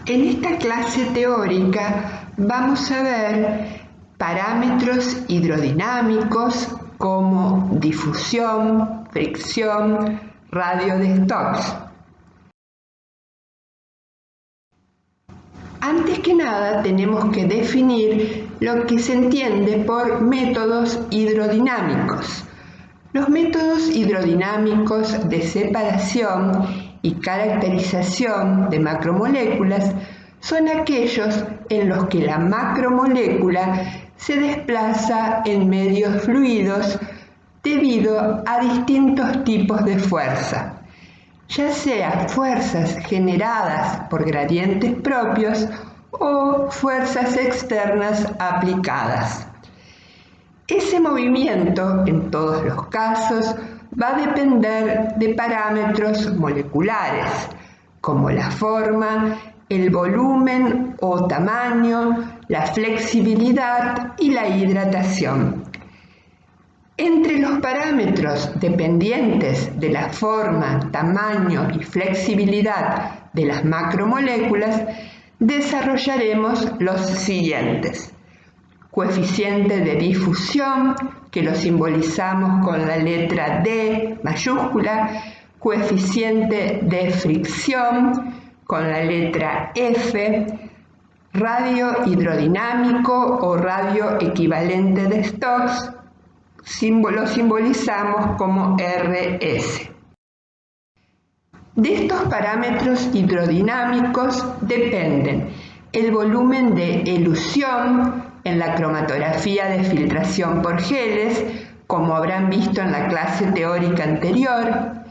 En esta clase teórica vamos a ver parámetros hidrodinámicos como difusión, fricción, radio de Stokes. Antes que nada tenemos que definir lo que se entiende por métodos hidrodinámicos. Los métodos hidrodinámicos de separación y caracterización de macromoléculas son aquellos en los que la macromolécula se desplaza en medios fluidos debido a distintos tipos de fuerza, ya sea fuerzas generadas por gradientes propios o fuerzas externas aplicadas. Ese movimiento, en todos los casos, va a depender de parámetros moleculares, como la forma, el volumen o tamaño, la flexibilidad y la hidratación. Entre los parámetros dependientes de la forma, tamaño y flexibilidad de las macromoléculas, desarrollaremos los siguientes. Coeficiente de difusión, que lo simbolizamos con la letra D mayúscula, coeficiente de fricción, con la letra F, radio hidrodinámico o radio equivalente de Stokes, lo simbolizamos como RS. De estos parámetros hidrodinámicos dependen el volumen de elusión en la cromatografía de filtración por geles, como habrán visto en la clase teórica anterior,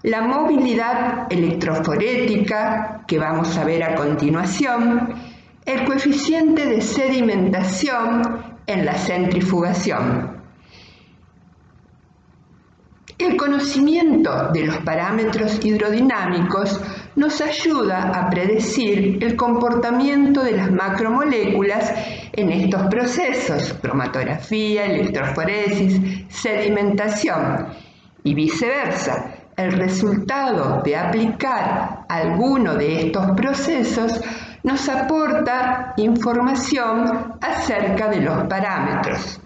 la movilidad electroforética, que vamos a ver a continuación, el coeficiente de sedimentación en la centrifugación. El conocimiento de los parámetros hidrodinámicos nos ayuda a predecir el comportamiento de las macromoléculas en estos procesos, cromatografía, electroforesis, sedimentación, y viceversa. El resultado de aplicar alguno de estos procesos nos aporta información acerca de los parámetros.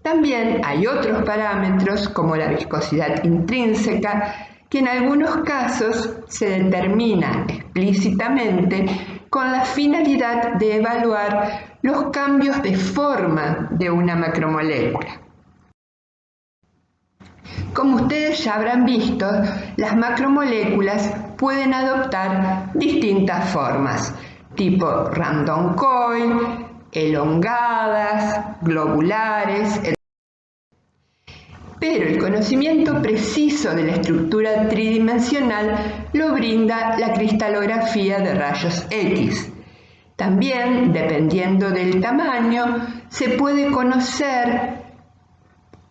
También hay otros parámetros como la viscosidad intrínseca, que en algunos casos se determina explícitamente con la finalidad de evaluar los cambios de forma de una macromolécula. Como ustedes ya habrán visto, las macromoléculas pueden adoptar distintas formas, tipo random coil, elongadas, globulares, etc. Pero el conocimiento preciso de la estructura tridimensional lo brinda la cristalografía de rayos X. También, dependiendo del tamaño, se puede conocer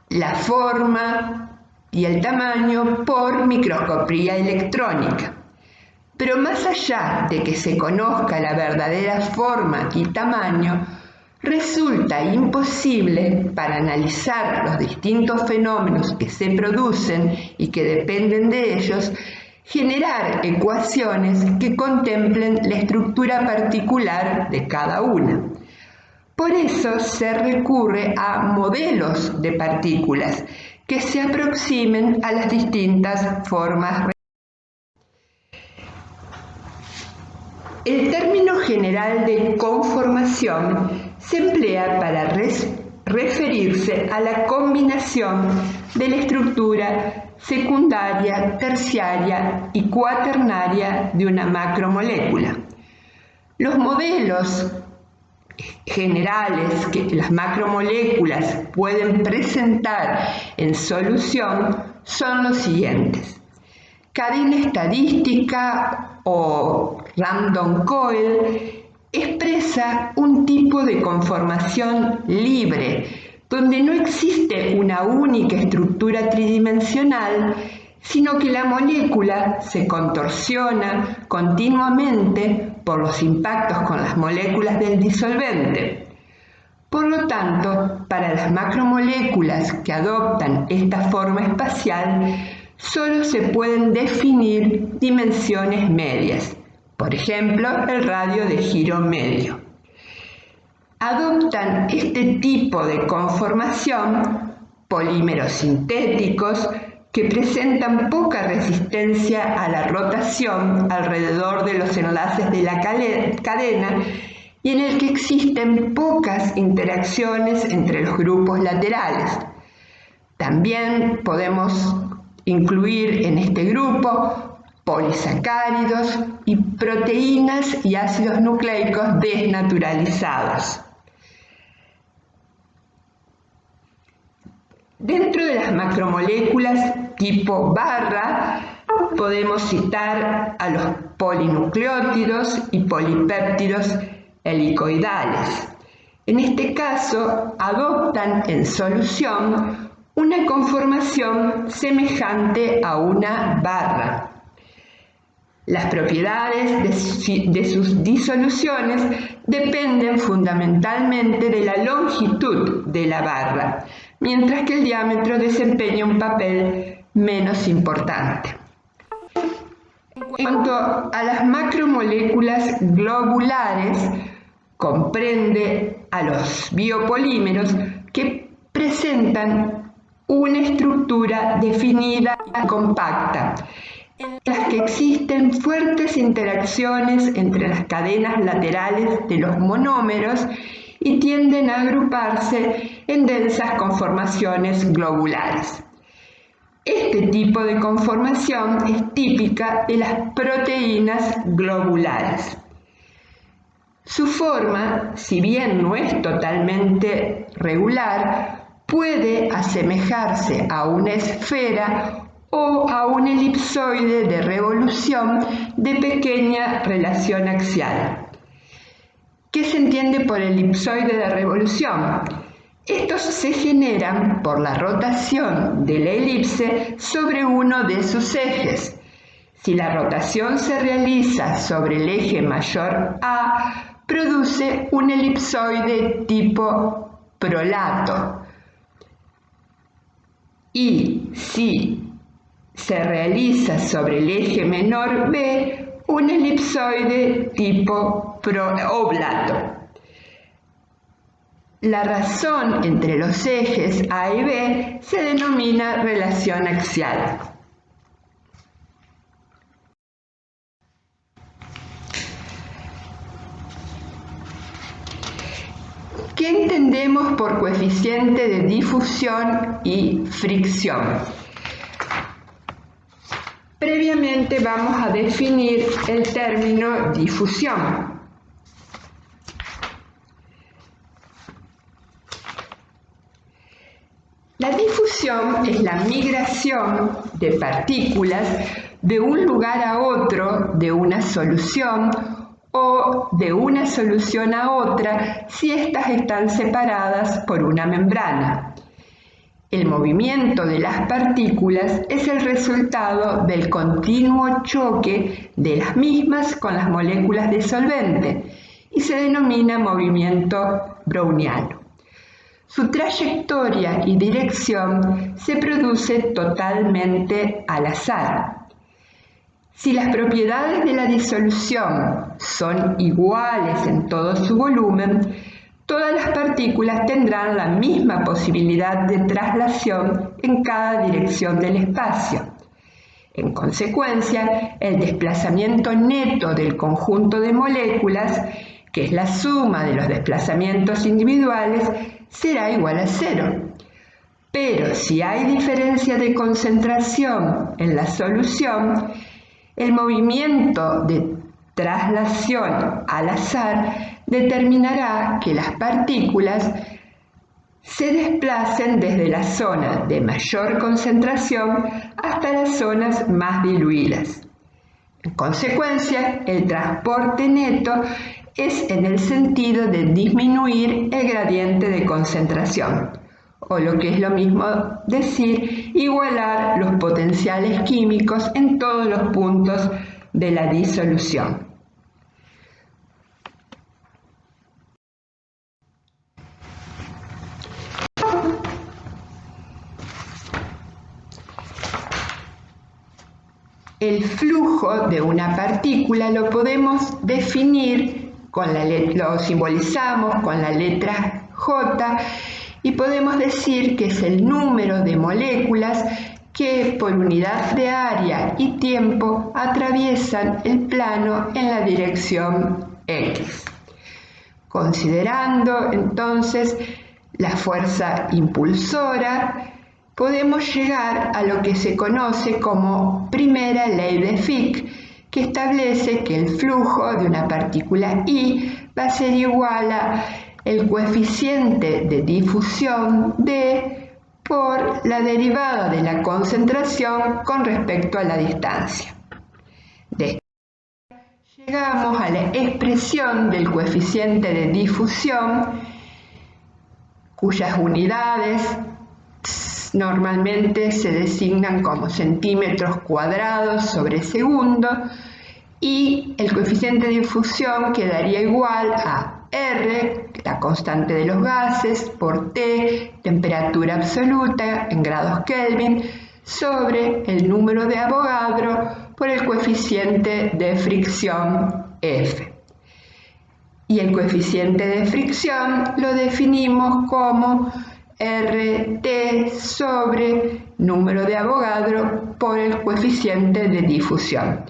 la forma y el tamaño por microscopía electrónica. Pero más allá de que se conozca la verdadera forma y tamaño, resulta imposible para analizar los distintos fenómenos que se producen y que dependen de ellos, generar ecuaciones que contemplen la estructura particular de cada una. Por eso se recurre a modelos de partículas que se aproximen a las distintas formas. El término general de conformación se emplea para referirse a la combinación de la estructura secundaria, terciaria y cuaternaria de una macromolécula. Los modelos generales que las macromoléculas pueden presentar en solución son los siguientes. Cadena estadística o random coil expresa un tipo de conformación libre, donde no existe una única estructura tridimensional, sino que la molécula se contorsiona continuamente por los impactos con las moléculas del disolvente. Por lo tanto, para las macromoléculas que adoptan esta forma espacial, solo se pueden definir dimensiones medias. por ejemplo, el radio de giro medio. Adoptan este tipo de conformación polímeros sintéticos que presentan poca resistencia a la rotación alrededor de los enlaces de la cadena y en el que existen pocas interacciones entre los grupos laterales. También podemos incluir en este grupo polisacáridos y proteínas y ácidos nucleicos desnaturalizados. Dentro de las macromoléculas tipo barra podemos citar a los polinucleótidos y polipéptidos helicoidales. En este caso, adoptan en solución una conformación semejante a una barra. Las propiedades de sus disoluciones dependen fundamentalmente de la longitud de la barra, mientras que el diámetro desempeña un papel menos importante. En cuanto a las macromoléculas globulares, comprende a los biopolímeros que presentan una estructura definida y compacta, en las que existen fuertes interacciones entre las cadenas laterales de los monómeros y tienden a agruparse en densas conformaciones globulares. Este tipo de conformación es típica de las proteínas globulares. Su forma, si bien no es totalmente regular, puede asemejarse a una esfera o a un elipsoide de revolución de pequeña relación axial. ¿Qué se entiende por elipsoide de revolución? Estos se generan por la rotación de la elipse sobre uno de sus ejes. Si la rotación se realiza sobre el eje mayor A, produce un elipsoide tipo prolato. Y si se realiza sobre el eje menor B, un elipsoide tipo oblato. La razón entre los ejes A y B se denomina relación axial. ¿Qué entendemos por coeficiente de difusión y fricción? Previamente vamos a definir el término difusión. La difusión es la migración de partículas de un lugar a otro de una solución o de una solución a otra si éstas están separadas por una membrana. El movimiento de las partículas es el resultado del continuo choque de las mismas con las moléculas de solvente y se denomina movimiento browniano. Su trayectoria y dirección se produce totalmente al azar. Si las propiedades de la disolución son iguales en todo su volumen, todas las partículas tendrán la misma posibilidad de traslación en cada dirección del espacio. En consecuencia, el desplazamiento neto del conjunto de moléculas, que es la suma de los desplazamientos individuales, será igual a 0. Pero si hay diferencia de concentración en la solución, el movimiento de traslación al azar determinará que las partículas se desplacen desde la zona de mayor concentración hasta las zonas más diluidas. En consecuencia, el transporte neto es en el sentido de disminuir el gradiente de concentración, o lo que es lo mismo decir, igualar los potenciales químicos en todos los puntos de la disolución. el flujo de una partícula lo podemos definir lo simbolizamos con la letra J y podemos decir que es el número de moléculas que por unidad de área y tiempo atraviesan el plano en la dirección X. Considerando entonces la fuerza impulsora, podemos llegar a lo que se conoce como primera ley de Fick, que establece que el flujo de una partícula I va a ser igual a el coeficiente de difusión D por la derivada de la concentración con respecto a la distancia. De esta manera llegamos a la expresión del coeficiente de difusión, cuyas unidades normalmente se designan como centímetros cuadrados sobre segundo, y el coeficiente de difusión quedaría igual a R, la constante de los gases, por T, temperatura absoluta en grados Kelvin, sobre el número de Avogadro por el coeficiente de fricción F. Y el coeficiente de fricción lo definimos como RT sobre número de Avogadro por el coeficiente de difusión.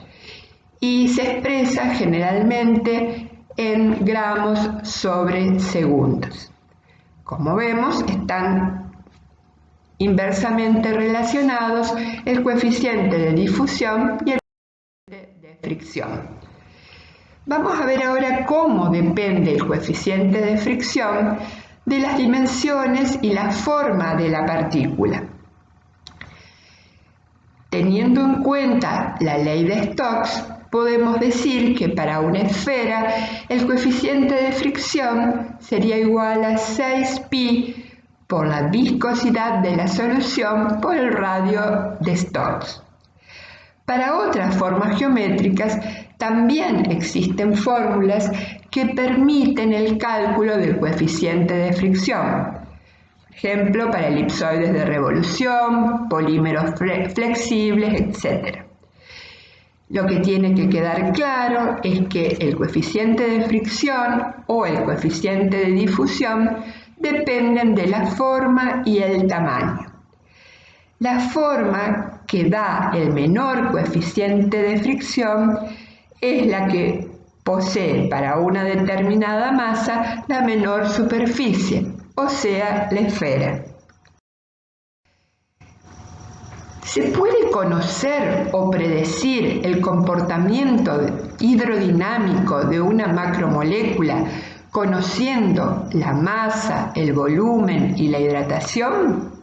Y se expresa generalmente en gramos sobre segundos. Como vemos, están inversamente relacionados el coeficiente de difusión y el coeficiente de fricción. Vamos a ver ahora cómo depende el coeficiente de fricción de las dimensiones y la forma de la partícula. Teniendo en cuenta la ley de Stokes, podemos decir que para una esfera el coeficiente de fricción sería igual a 6pi por la viscosidad de la solución por el radio de Stokes. Para otras formas geométricas también existen fórmulas que permiten el cálculo del coeficiente de fricción. Por ejemplo, para elipsoides de revolución, polímeros flexibles, etc. Lo que tiene que quedar claro es que el coeficiente de fricción o el coeficiente de difusión dependen de la forma y el tamaño. La forma que da el menor coeficiente de fricción es la que posee para una determinada masa la menor superficie, o sea, la esfera. ¿Se puede conocer o predecir el comportamiento hidrodinámico de una macromolécula conociendo la masa, el volumen y la hidratación?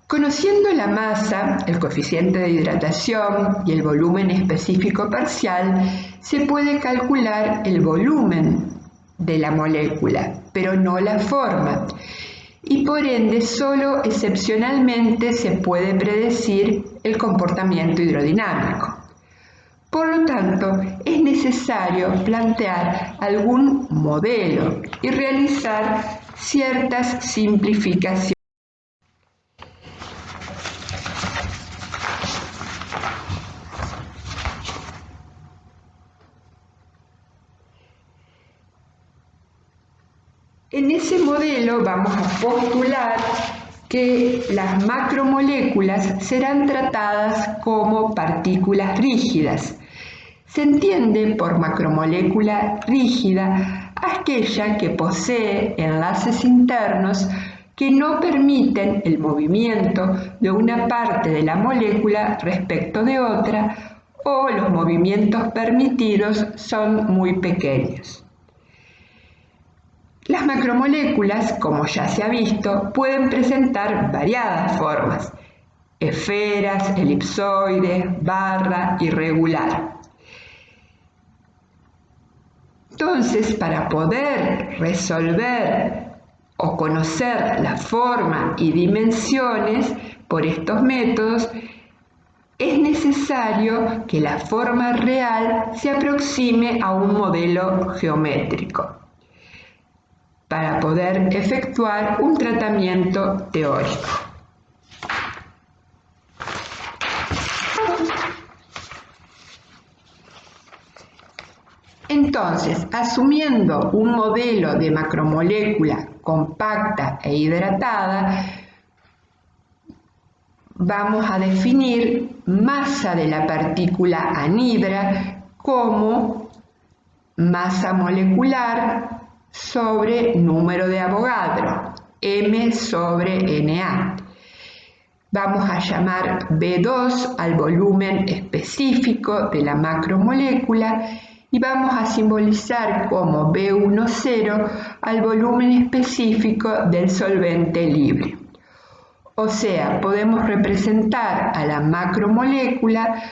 Conociendo la masa, el coeficiente de hidratación y el volumen específico parcial, se puede calcular el volumen de la molécula, pero no la forma. Y por ende, solo excepcionalmente se puede predecir el comportamiento hidrodinámico. Por lo tanto, es necesario plantear algún modelo y realizar ciertas simplificaciones. En ese modelo vamos a postular que las macromoléculas serán tratadas como partículas rígidas. Se entiende por macromolécula rígida aquella que posee enlaces internos que no permiten el movimiento de una parte de la molécula respecto de otra, o los movimientos permitidos son muy pequeños. Las macromoléculas, como ya se ha visto, pueden presentar variadas formas: esferas, elipsoides, barra, irregular. Entonces, para poder resolver o conocer la forma y dimensiones por estos métodos, es necesario que la forma real se aproxime a un modelo geométrico para poder efectuar un tratamiento teórico. Entonces, asumiendo un modelo de macromolécula compacta e hidratada, vamos a definir masa de la partícula anhidra como masa molecular sobre número de Avogadro, m sobre Na. Vamos a llamar B2 al volumen específico de la macromolécula y vamos a simbolizar como B10 al volumen específico del solvente libre. O sea, podemos representar a la macromolécula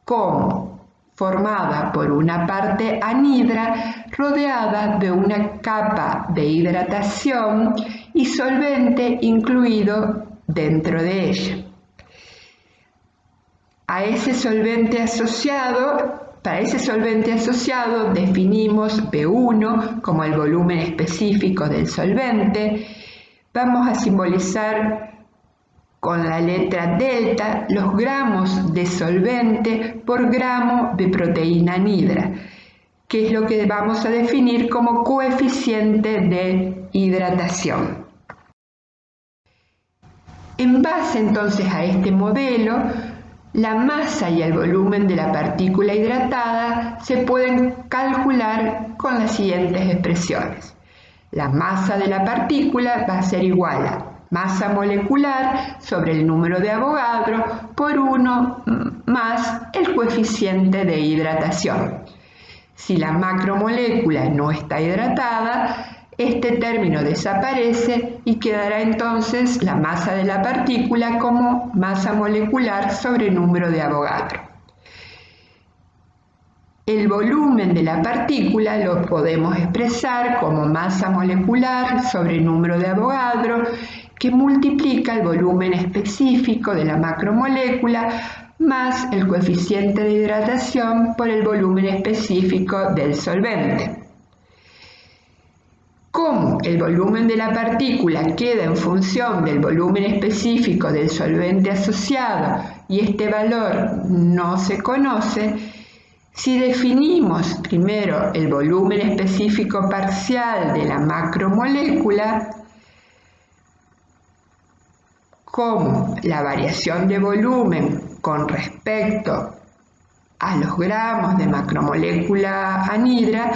como formada por una parte anhidra rodeada de una capa de hidratación y solvente incluido dentro de ella. Para ese solvente asociado definimos B1 como el volumen específico del solvente. Vamos a simbolizar con la letra delta los gramos de solvente por gramo de proteína anhidra, que es lo que vamos a definir como coeficiente de hidratación. En base entonces a este modelo, la masa y el volumen de la partícula hidratada se pueden calcular con las siguientes expresiones. La masa de la partícula va a ser igual a masa molecular sobre el número de Avogadro por 1 más el coeficiente de hidratación. Si la macromolécula no está hidratada, este término desaparece y quedará entonces la masa de la partícula como masa molecular sobre número de Avogadro. El volumen de la partícula lo podemos expresar como masa molecular sobre número de Avogadro, que multiplica el volumen específico de la macromolécula más el coeficiente de hidratación por el volumen específico del solvente. Como el volumen de la partícula queda en función del volumen específico del solvente asociado y este valor no se conoce, si definimos primero el volumen específico parcial de la macromolécula como la variación de volumen con respecto a los gramos de macromolécula anhidra,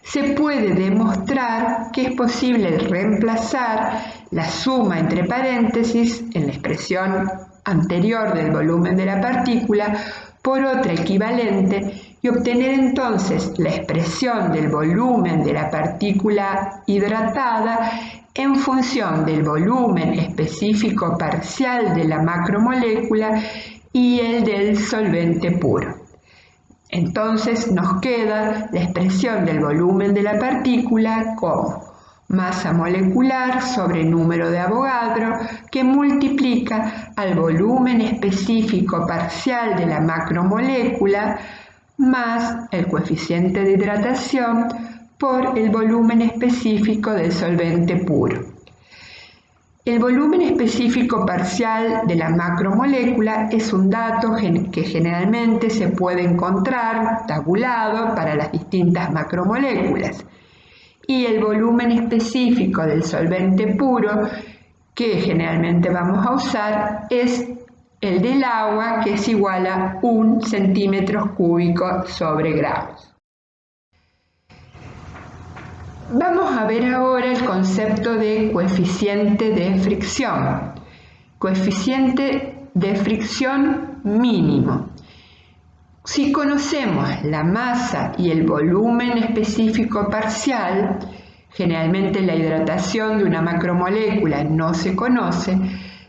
se puede demostrar que es posible reemplazar la suma entre paréntesis en la expresión anterior del volumen de la partícula por otra equivalente y obtener entonces la expresión del volumen de la partícula hidratada en función del volumen específico parcial de la macromolécula y el del solvente puro. Entonces nos queda la expresión del volumen de la partícula como masa molecular sobre número de Avogadro que multiplica al volumen específico parcial de la macromolécula más el coeficiente de hidratación por el volumen específico del solvente puro. El volumen específico parcial de la macromolécula es un dato que generalmente se puede encontrar tabulado para las distintas macromoléculas. Y el volumen específico del solvente puro que generalmente vamos a usar es el del agua, que es igual a 1 centímetro cúbico sobre gramos. Vamos a ver ahora el concepto de coeficiente de fricción. Coeficiente de fricción mínimo. Si conocemos la masa y el volumen específico parcial, generalmente la hidratación de una macromolécula no se conoce,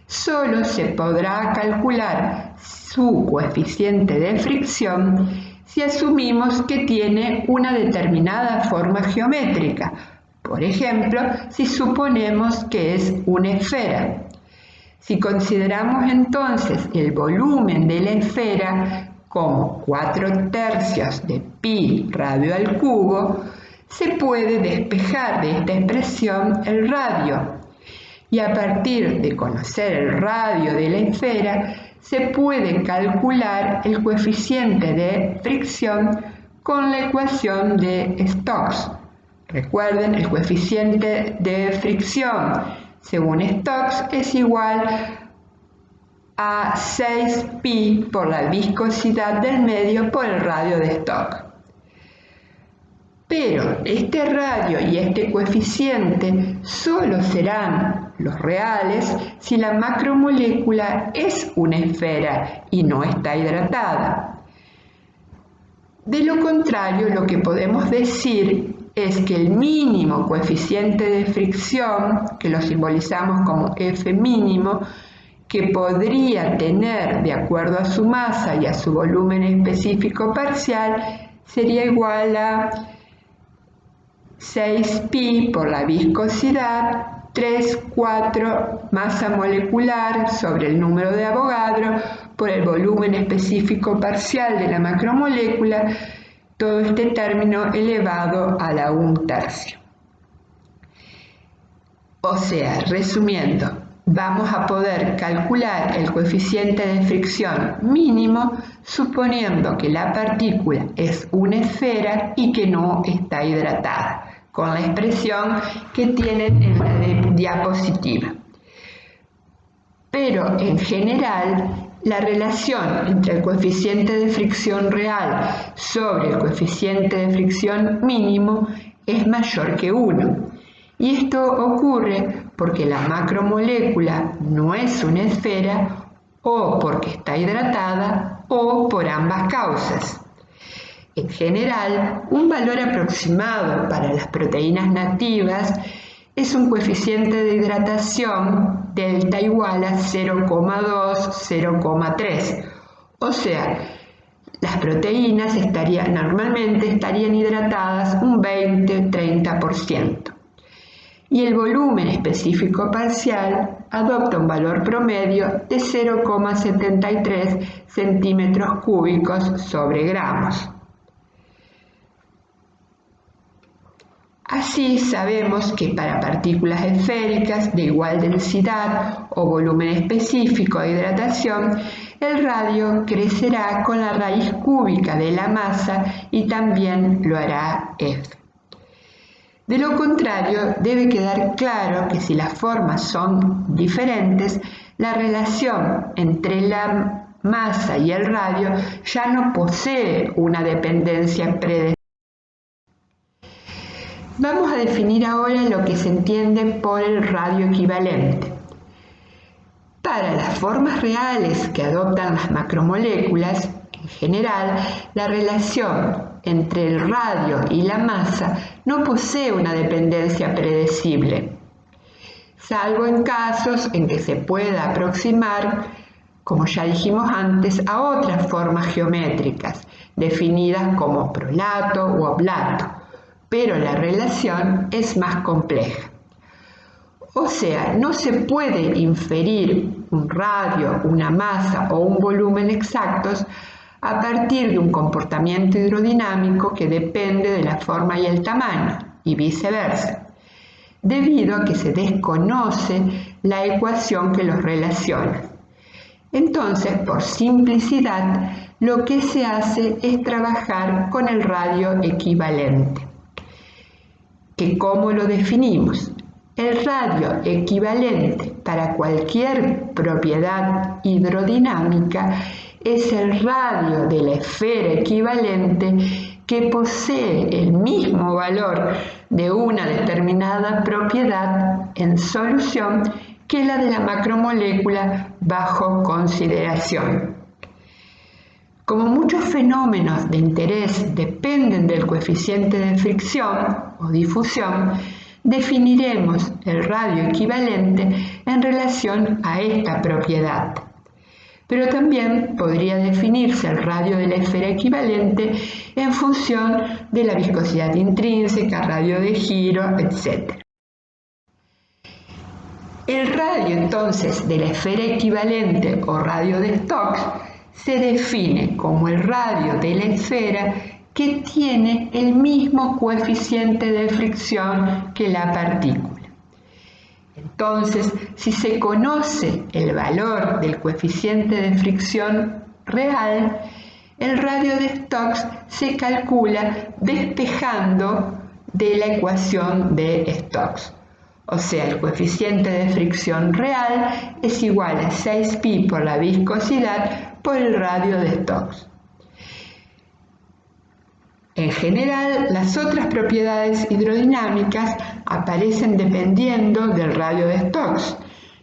solo se podrá calcular su coeficiente de fricción si asumimos que tiene una determinada forma geométrica. Por ejemplo, si suponemos que es una esfera. Si consideramos entonces el volumen de la esfera como 4/3 de pi radio al cubo, se puede despejar de esta expresión el radio. Y a partir de conocer el radio de la esfera, se puede calcular el coeficiente de fricción con la ecuación de Stokes. Recuerden, el coeficiente de fricción según Stokes es igual a 6pi por la viscosidad del medio por el radio de Stokes. Pero este radio y este coeficiente solo serán los reales si la macromolécula es una esfera y no está hidratada. De lo contrario, lo que podemos decir es que el mínimo coeficiente de fricción, que lo simbolizamos como F mínimo, que podría tener de acuerdo a su masa y a su volumen específico parcial, sería igual a 6pi por la viscosidad, 3,4 masa molecular sobre el número de Avogadro por el volumen específico parcial de la macromolécula, todo este término elevado a la 1/3. O sea, resumiendo, vamos a poder calcular el coeficiente de fricción mínimo suponiendo que la partícula es una esfera y que no está hidratada, con la expresión que tienen en la diapositiva. Pero en general, la relación entre el coeficiente de fricción real sobre el coeficiente de fricción mínimo es mayor que 1. Y esto ocurre porque la macromolécula no es una esfera o porque está hidratada o por ambas causas. En general, un valor aproximado para las proteínas nativas es un coeficiente de hidratación delta igual a 0,2-0,3. O sea, las proteínas normalmente estarían hidratadas un 20-30%. Y el volumen específico parcial adopta un valor promedio de 0,73 centímetros cúbicos sobre gramos. Así sabemos que para partículas esféricas de igual densidad o volumen específico de hidratación, el radio crecerá con la raíz cúbica de la masa y también lo hará F. De lo contrario, debe quedar claro que si las formas son diferentes, la relación entre la masa y el radio ya no posee una dependencia predecible. Vamos a definir ahora lo que se entiende por el radio equivalente. Para las formas reales que adoptan las macromoléculas, en general, la relación entre el radio y la masa no posee una dependencia predecible, salvo en casos en que se pueda aproximar, como ya dijimos antes, a otras formas geométricas, definidas como prolato u oblato, pero la relación es más compleja. O sea, no se puede inferir un radio, una masa o un volumen exactos a partir de un comportamiento hidrodinámico que depende de la forma y el tamaño, y viceversa, debido a que se desconoce la ecuación que los relaciona. Entonces, por simplicidad, lo que se hace es trabajar con el radio equivalente. ¿Que cómo lo definimos? El radio equivalente para cualquier propiedad hidrodinámica es el radio de la esfera equivalente que posee el mismo valor de una determinada propiedad en solución que la de la macromolécula bajo consideración. Como muchos fenómenos de interés dependen del coeficiente de fricción o difusión, definiremos el radio equivalente en relación a esta propiedad. Pero también podría definirse el radio de la esfera equivalente en función de la viscosidad intrínseca, radio de giro, etc. El radio entonces de la esfera equivalente o radio de Stokes se define como el radio de la esfera que tiene el mismo coeficiente de fricción que la partícula. Entonces, si se conoce el valor del coeficiente de fricción real, el radio de Stokes se calcula despejando de la ecuación de Stokes. O sea, el coeficiente de fricción real es igual a 6pi por la viscosidad por el radio de Stokes. En general, las otras propiedades hidrodinámicas aparecen dependiendo del radio de Stokes: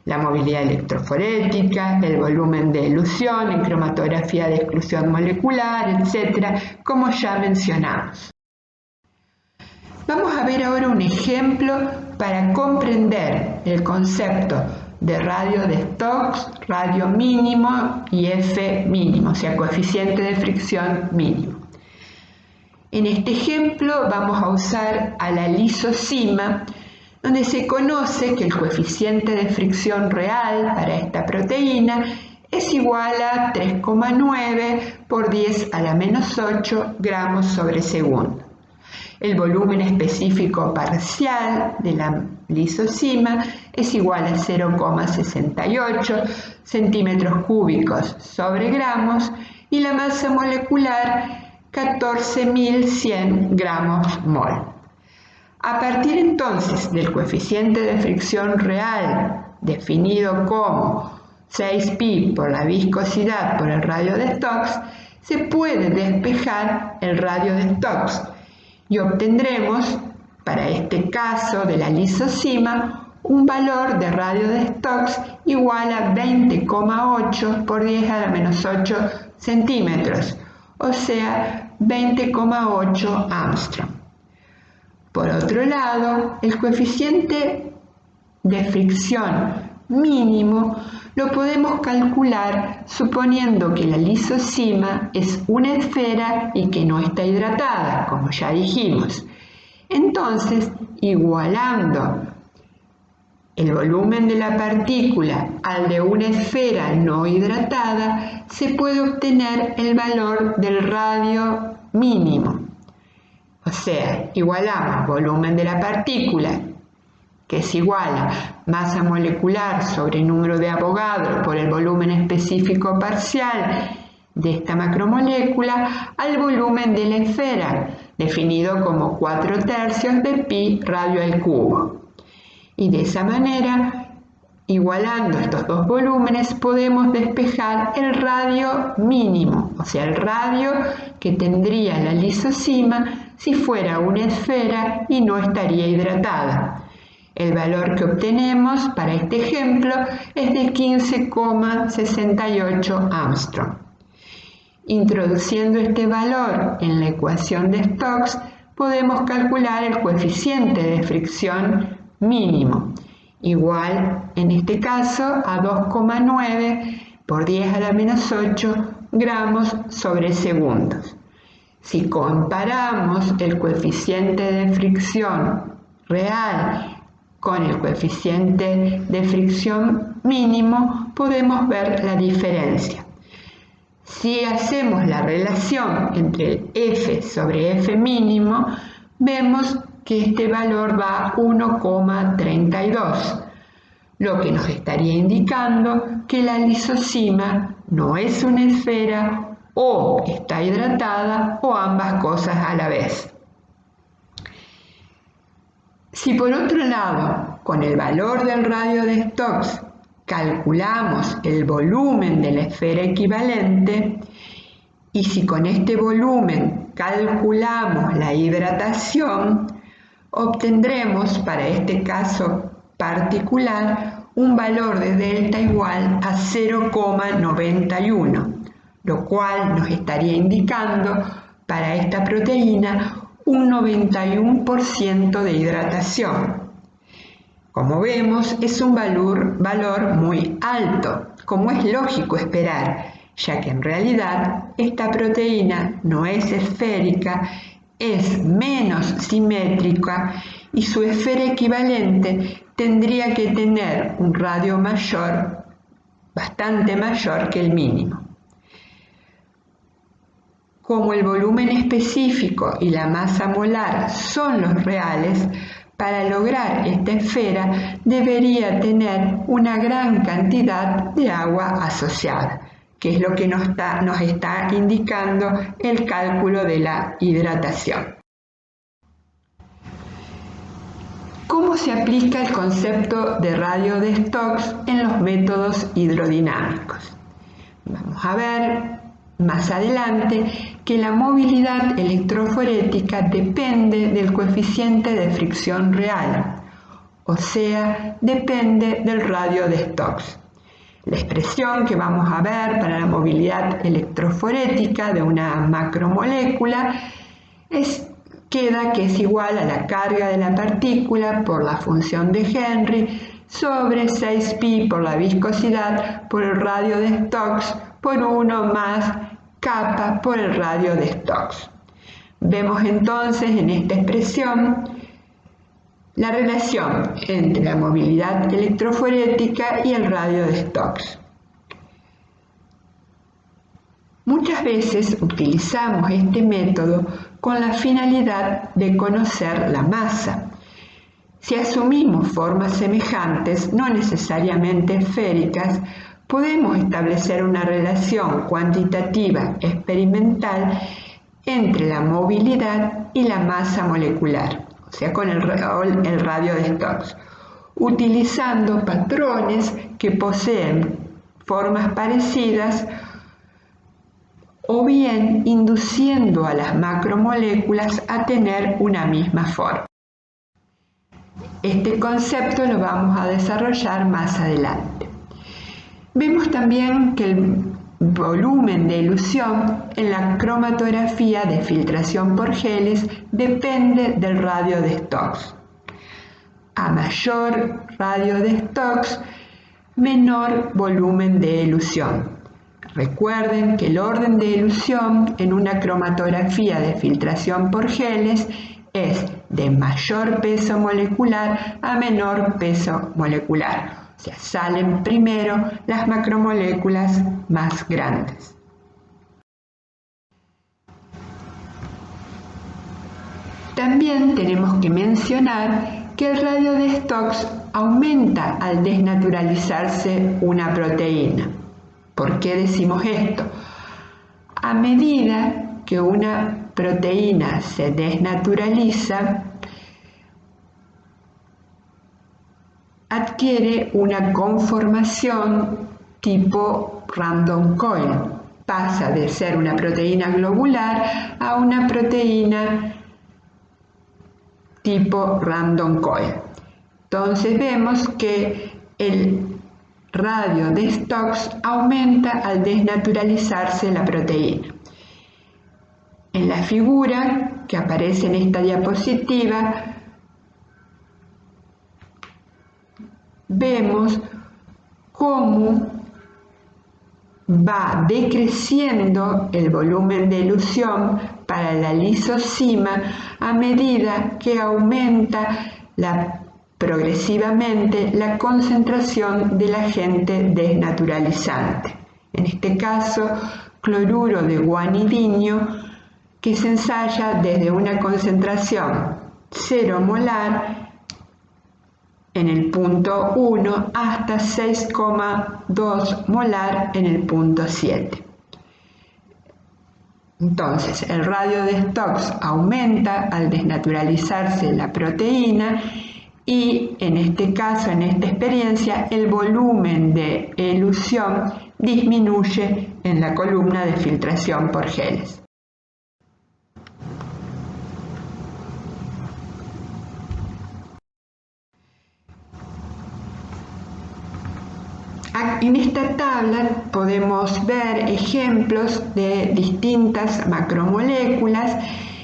la movilidad electroforética, el volumen de elusión en cromatografía de exclusión molecular, etc., como ya mencionamos. Vamos a ver ahora un ejemplo para comprender el concepto de radio de Stokes, radio mínimo y F mínimo, o sea, coeficiente de fricción mínimo. En este ejemplo vamos a usar a la lisocima, donde se conoce que el coeficiente de fricción real para esta proteína es igual a 3,9 por 10 a la menos 8 gramos sobre segundo. El volumen específico parcial de la lisocima es igual a 0,68 centímetros cúbicos sobre gramos y la masa molecular 14.100 gramos mol. A partir entonces del coeficiente de fricción real, definido como 6pi por la viscosidad por el radio de Stokes, se puede despejar el radio de Stokes y obtendremos, para este caso de la lisocima, un valor de radio de Stokes igual a 20,8 por 10 a la menos 8 centímetros, o sea, 20,8 Armstrong. Por otro lado, el coeficiente de fricción mínimo lo podemos calcular suponiendo que la lisocima es una esfera y que no está hidratada, como ya dijimos. Entonces, igualando el volumen de la partícula al de una esfera no hidratada, se puede obtener el valor del radio mínimo. O sea, igualamos volumen de la partícula, que es igual a masa molecular sobre número de Avogadro por el volumen específico parcial de esta macromolécula, al volumen de la esfera, definido como 4/3 de pi radio al cubo. Y de esa manera, igualando estos dos volúmenes, podemos despejar el radio mínimo, o sea, el radio que tendría la lisocima si fuera una esfera y no estaría hidratada. El valor que obtenemos para este ejemplo es de 15,68 Armstrong. Introduciendo este valor en la ecuación de Stokes, podemos calcular el coeficiente de fricción mínimo, igual en este caso a 2,9 por 10 a la menos 8 gramos sobre segundos. Si comparamos el coeficiente de fricción real con el coeficiente de fricción mínimo, podemos ver la diferencia. Si hacemos la relación entre el F sobre F mínimo, vemos que este valor va a 1,32, lo que nos estaría indicando que la lisocima no es una esfera o está hidratada o ambas cosas a la vez. Si por otro lado, con el valor del radio de Stokes calculamos el volumen de la esfera equivalente, y si con este volumen calculamos la hidratación, obtendremos para este caso particular un valor de delta igual a 0,91, lo cual nos estaría indicando para esta proteína un 91% de hidratación. Como vemos, es un valor muy alto, como es lógico esperar, ya que en realidad esta proteína no es esférica, es menos simétrica y su esfera equivalente tendría que tener un radio mayor, bastante mayor que el mínimo. Como el volumen específico y la masa molar son los reales, para lograr esta esfera debería tener una gran cantidad de agua asociada, que es lo que nos está indicando el cálculo de la hidratación. ¿Cómo se aplica el concepto de radio de Stokes en los métodos hidrodinámicos? Vamos a ver más adelante que la movilidad electroforética depende del coeficiente de fricción real, o sea, depende del radio de Stokes. La expresión que vamos a ver para la movilidad electroforética de una macromolécula queda que es igual a la carga de la partícula por la función de Henry sobre 6pi por la viscosidad por el radio de Stokes por 1 más kappa por el radio de Stokes. Vemos entonces en esta expresión la relación entre la movilidad electroforética y el radio de Stokes. Muchas veces utilizamos este método con la finalidad de conocer la masa. Si asumimos formas semejantes, no necesariamente esféricas, podemos establecer una relación cuantitativa experimental entre la movilidad y la masa molecular, o sea, con el radio de Stokes, utilizando patrones que poseen formas parecidas o bien induciendo a las macromoléculas a tener una misma forma. Este concepto lo vamos a desarrollar más adelante. Vemos también que el volumen de elusión en la cromatografía de filtración por geles depende del radio de Stokes. A mayor radio de Stokes, menor volumen de elusión. Recuerden que el orden de elusión en una cromatografía de filtración por geles es de mayor peso molecular a menor peso molecular. O sea, salen primero las macromoléculas más grandes. También tenemos que mencionar que el radio de Stokes aumenta al desnaturalizarse una proteína. ¿Por qué decimos esto? A medida que una proteína se desnaturaliza, adquiere una conformación tipo random coil. Pasa de ser una proteína globular a una proteína tipo random coil. Entonces vemos que el radio de Stokes aumenta al desnaturalizarse la proteína. En la figura que aparece en esta diapositiva vemos cómo va decreciendo el volumen de elusión para la lisosima a medida que aumenta progresivamente la concentración del agente desnaturalizante. En este caso, cloruro de guanidinio, que se ensaya desde una concentración 0 molar en el punto 1 hasta 6,2 molar en el punto 7. Entonces, el radio de Stokes aumenta al desnaturalizarse la proteína y en este caso, en esta experiencia, el volumen de elusión disminuye en la columna de filtración por geles. En esta tabla podemos ver ejemplos de distintas macromoléculas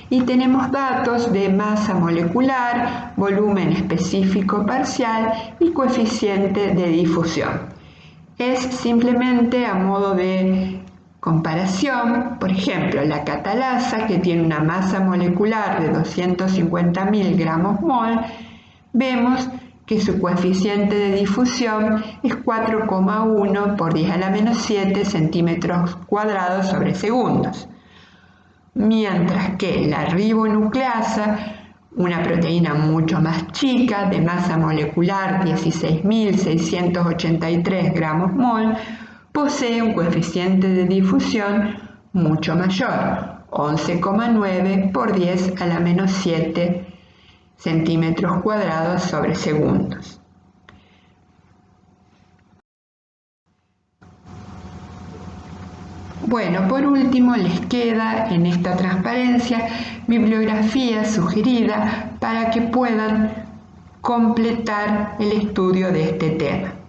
y tenemos datos de masa molecular, volumen específico parcial y coeficiente de difusión. Es simplemente a modo de comparación, por ejemplo, la catalasa, que tiene una masa molecular de 250.000 gramos mol, vemos que su coeficiente de difusión es 4,1 por 10 a la menos 7 centímetros cuadrados sobre segundos. Mientras que la ribonucleasa, una proteína mucho más chica, de masa molecular 16.683 gramos mol, posee un coeficiente de difusión mucho mayor, 11,9 por 10 a la menos 7 centímetros cuadrados sobre segundos. Bueno, por último les queda en esta transparencia bibliografía sugerida para que puedan completar el estudio de este tema.